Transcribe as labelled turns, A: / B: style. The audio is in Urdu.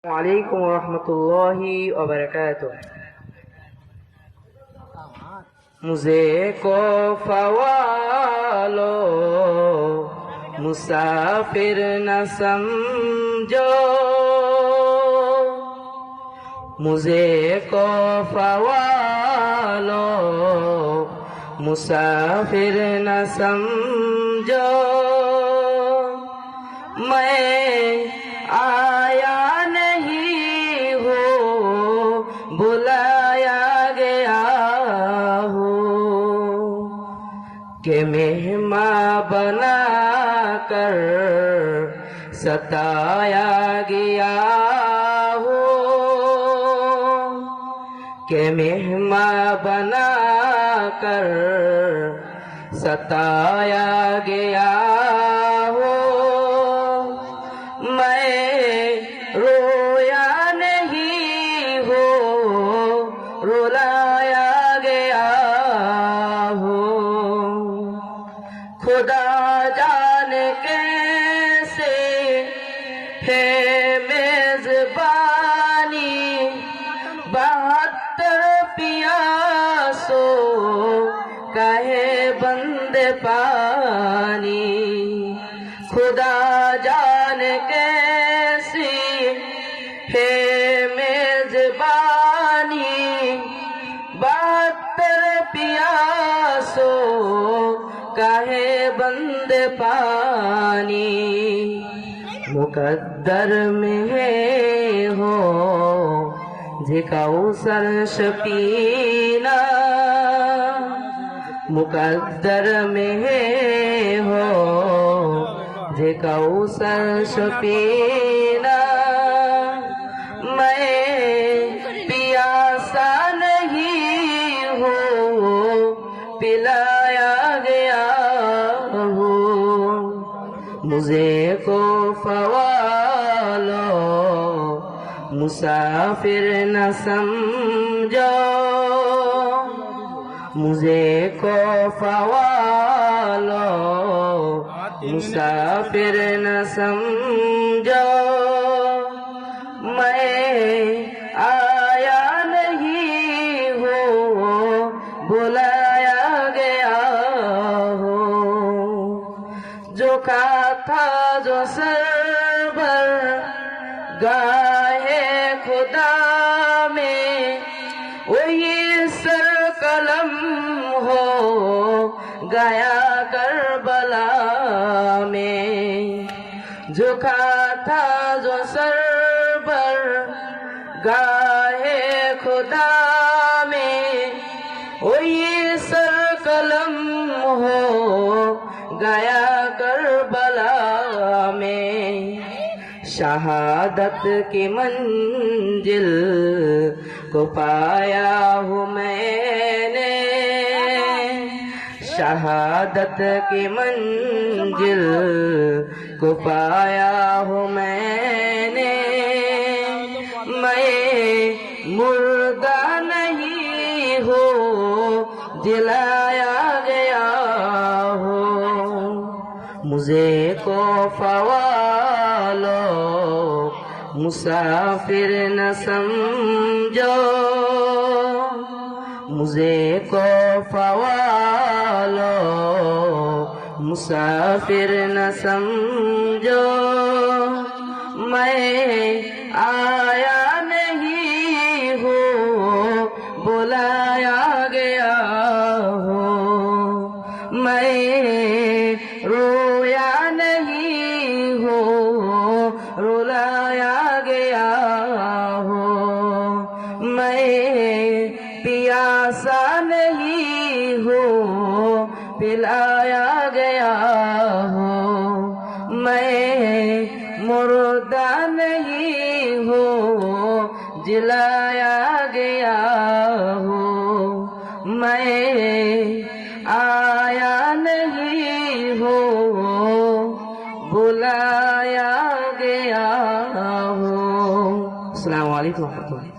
A: وعلیکم ورحمۃ اللہ وبرکاتہ۔ مجھے کو فوالو مسافر نہ سمجھو، مجھے کو فوالو مسافر نہ سمجھو، میں آیا نہیں ہوں بلایا گیا ہوں، کہ مہمان بنا کر ستایا گیا ہوں، کہ مہمان بنا کر ستایا گیا ہوں، میں رویا نہیں ہوں رلایا گیا ہوں، خدا جانے کیسے ہے میزبانی 72 پیاسوں کا ہے بند پانی، خدا جانے کیسی ہے میزبانی 72 پیاسوں کا ہے بند پانی، مقدر میں ہے ہو کوثر شپینا، مقدر میں ہے ہو کوثر شپینا، میں پیاسا نہیں ہوں پلایا گیا ہوں، مجھے کو فوالو مسافر نہ سمجھو، مجھے کو فوالو مسافر نہ سمجھو، میں آیا نہیں ہوں بلایا گیا ہوں، جو کہا تھا جو سربر گاہے خدا میں وہی سر قلم ہو گیا کربلا میں، جھکا تھا جو سربر گاہے خدا میں وہی سر قلم ہو گیا کربلا میں، شہادت کی منزل کو پایا ہوں میں نے، شہادت کی منزل کو پایا ہوں میں نے، میں مردہ نہیں ہوں جلایا گیا ہوں، مجھے کو فوالو مسافر نہ سمجھو، مجھے کو فوالو مسافر نہ سمجھو، میں آیا نہیں ہوں بلایا گیا ہوں، میں رویا نہیں ہوں رلایا گیا ہوں، میں پیاسا نہیں ہوں پلایا گیا ہوں، میں مردہ نہیں ہوں جلایا گیا ہوں، میں آیا نہیں ہوں بلایا گیا ہوں۔ السلام علیکم ورحمۃ اللہ۔